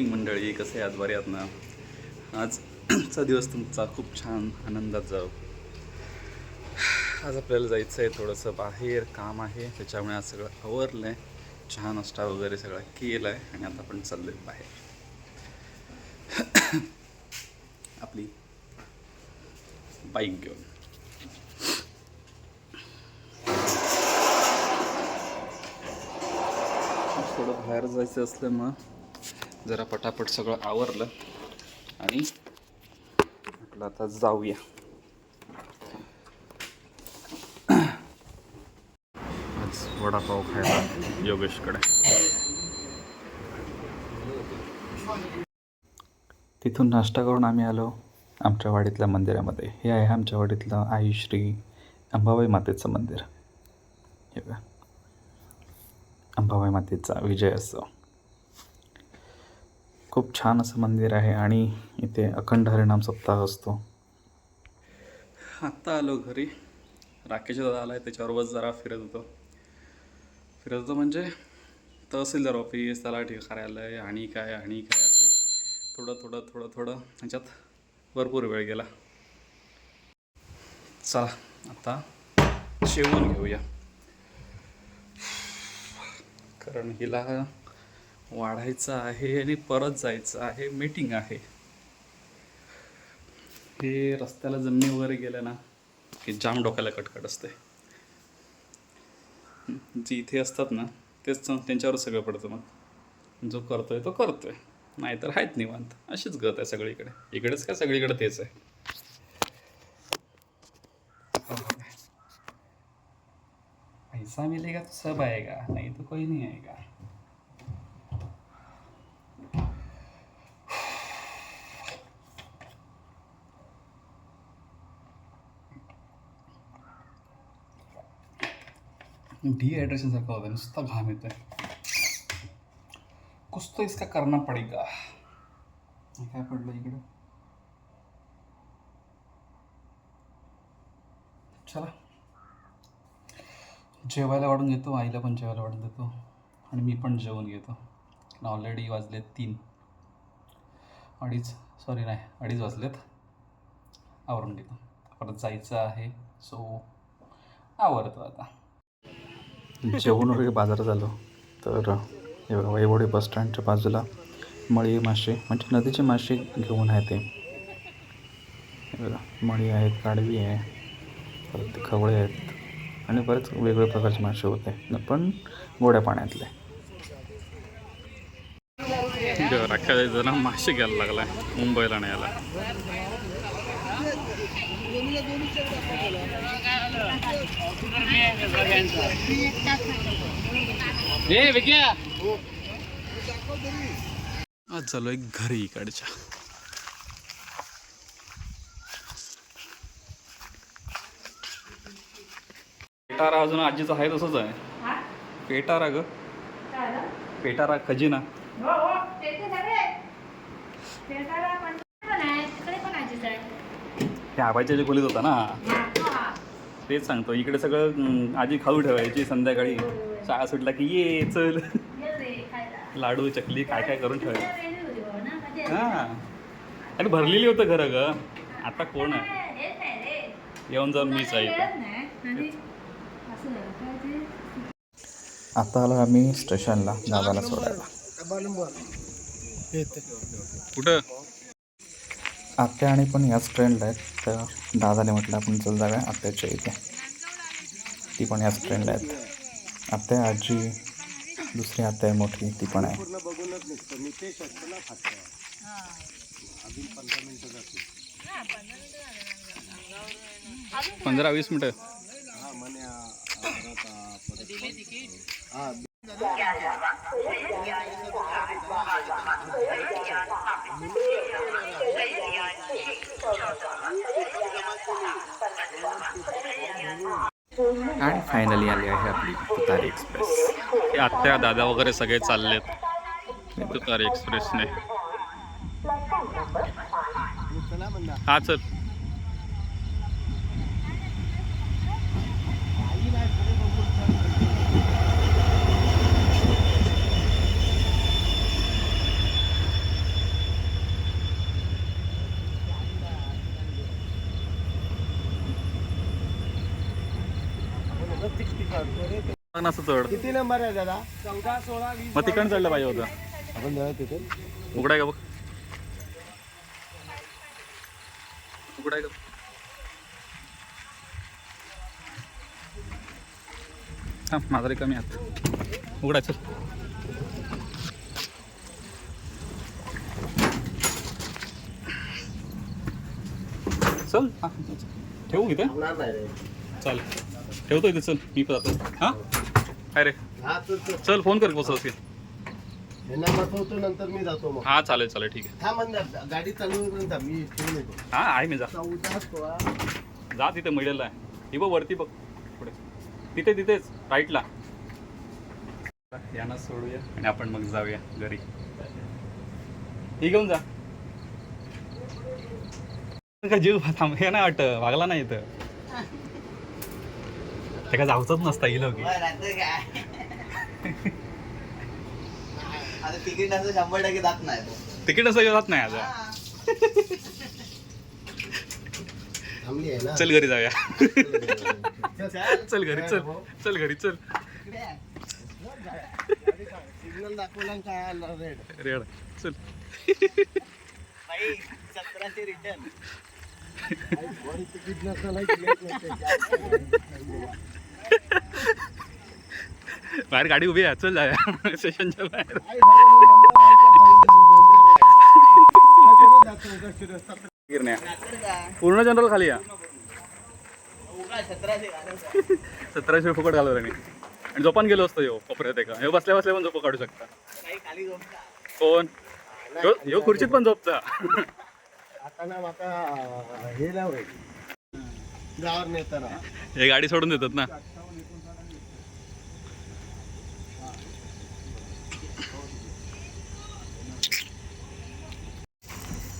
मंडळी कसे आहात? बरे आहात ना? आजचा दिवस तुमचा खूप छान आनंदात जाऊ. आज आपल्याला जायचं आहे, थोडंसं बाहेर काम आहे, त्याच्यामुळे आज सगळं आवरलं आहे. चहा नाश्ता वगैरे सगळं केलं आहे आणि आता आपण चाललो आहे बाहेर आपली बाईक घेऊन. थोडं बाहेर जायचं असल्यामुळं जरा पटापट सगळं आवरलं आणि म्हटलं आता जाऊया. आज वडापाव खायला योगेशकडे. तिथून नाश्ता करून आम्ही आलो आमच्या वाडीतल्या मंदिरामध्ये. हे आहे आमच्या वाडीतलं आई श्री अंबाबाई मातेचं मंदिर. हे बघा, अंबाबाई मातेचा विजय असो. खूप छान असं मंदिर आहे आणि इथे अखंड हरिनाम सप्ताह असतो. आत्ता आलो घरी. राकेश दादा आला आहे, त्याच्यावर जरा फिरत होतो म्हणजे तहसीलदार ऑफिस, तलाठी कार्यालय आणि काय असे थोडं ह्याच्यात भरपूर वेळ गेला. चला आता जेवून घेऊया, कारण हिला वाढायचं आहे आणि परत जायचं आहे, मीटिंग आहे. हे रस्त्याला जमिनी वगैरे गेल्या ना की जाम डोक्याला कटकट असते. जे इथे असतात ना तेच त्यांच्यावर सगळं पडतं. मग जो करतोय तो करतोय, नाहीतर आहेत निवांत. अशीच गत आहे सगळीकडे. इकडेच काय, सगळीकडे तेच आहे. पैसा मिलेगा तो सब आएगा, नहीं तो कोई नहीं आएगा. डिहायड्रेशन सारखं होतं, नुसता घाम येतोय. कुछ तो इसका करना पडेगा. काय पडलं इकडं? चला जेवायला वाढून घेतो, आईला पण जेवायला वाढून देतो आणि मी पण जेवून घेतो. ऑलरेडी वाजलेत 3, अडीच वाजलेत. आवरून घेतो, परत जायचं आहे. सो आवरतो आता. जेवून वगैरे बाजारात झालो तर हे बघा, वैभवडी बसस्टँडच्या बाजूला मळी मासे म्हणजे नदीचे मासे घेऊन आहे ते. हे बघा, मळी आहेत, काडवी आहे, परत ते खवळे आहेत आणि बरेच वेगवेगळ्या प्रकारचे मासे होते, पण गोड्या पाण्यातले. राख्या जरा मासे घ्यायला लागला आहे, मुंबईला न्यायला. आज चालू आहे घरी इकडच्या. पेटारा अजून आजीचं आहे तसंच आहे. पेटारा ग, पेटारा खजिना. ते आबाईच्या जे खोलीत होता ना, तेच सांगतो. इकडे सगळं आजी खाऊ ठेवायची. संध्याकाळी शाळा सुटला की ये चल, लाडू चकली काय काय करून ठेवायचं. हां, आणि भरलेली होतं घरं ग. आता कोण आहे? येऊन जाऊन मीच आहे. आता आलो आम्ही स्टेशनला दादाला सोडायला. कुठं? आत्या आणि पण याच ट्रेनला आहेत, तर दादाने म्हटलं आपण चल जाऊया आत्याच्या इथे. ती पण याच ट्रेनला आहेत. आत्या, आजी, दुसरी आत्या आहे मोठी, ती पण आहे. 15-20 मिनिटं. आणि फायनली आली आहे आपली तुतारी एक्सप्रेस. हे आत्या दादा वगैरे सगळे चाललेत तुतारी एक्सप्रेसने. हा चल. असं चढ किती नंबर आहे दादा? 14, 16, 20. मग तिकडं चढलं पाहिजे होतं. आपण जाऊया तिथे. उघडाय का बघ, उघडाय का हा माझा कमी आहात उघडा चल. चल हा ठेवू इथे चल ठेवतो इथे चल मी पण जातो हां काय रे चल फोन कर कसं असेल बसवतो नंतर मी जातो मग. हां चालेल चालेल ठीक आहे. हा म्हणजे गाडी चालवून जा मी ठेवून येतो. हां आहे मी जा 14, जा तिथे मिडलला आहे ही बघ वरती बघ पुढे तिथे तिथेच राईटला यांना सोडूया आणि आपण मग जाऊया घरी. ही घेऊन जा का जीव थांब हे ना वाटत वागला नाही इथं ते काय जाऊचंच नसता ही लोक तिकीट असं 100% जात नाही. तिकीट असं जात नाही आता थांबली आहे ना. चल घरी जाऊया चल घरी चल चल घरी चल सिग्नल दाखवला काय रेड रेड चल 17 रिटर्न. तिकीट बाहेर गाडी उभी आहे चल जाऊया स्टेशनच्या बाहेर. गिरण्या पूर्ण जनरल खाली या 1700 फुकट घालव आणि झोपान गेलो असतो यो कोपऱ्यात एका ह्यो बसल्या बसल्या पण झोप काढू शकता. कोण ह्यो खुर्चीत पण झोपता. आता ना माका हे ना गावावर नेताना हे गाडी सोडून देतात ना.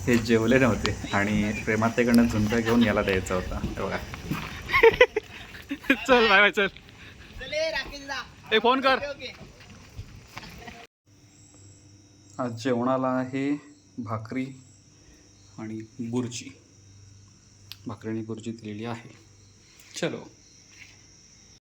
हे जेवले नव्हते आणि प्रेमातेकडनं झुणका घेऊन याला द्यायचा होता बघा. चल बाय बाय चल एक फोन कर. आज जेवणाला आहे भाकरी आणि बुर्जी भाकरी आणि बुर्जी दिलेली आहे. चलो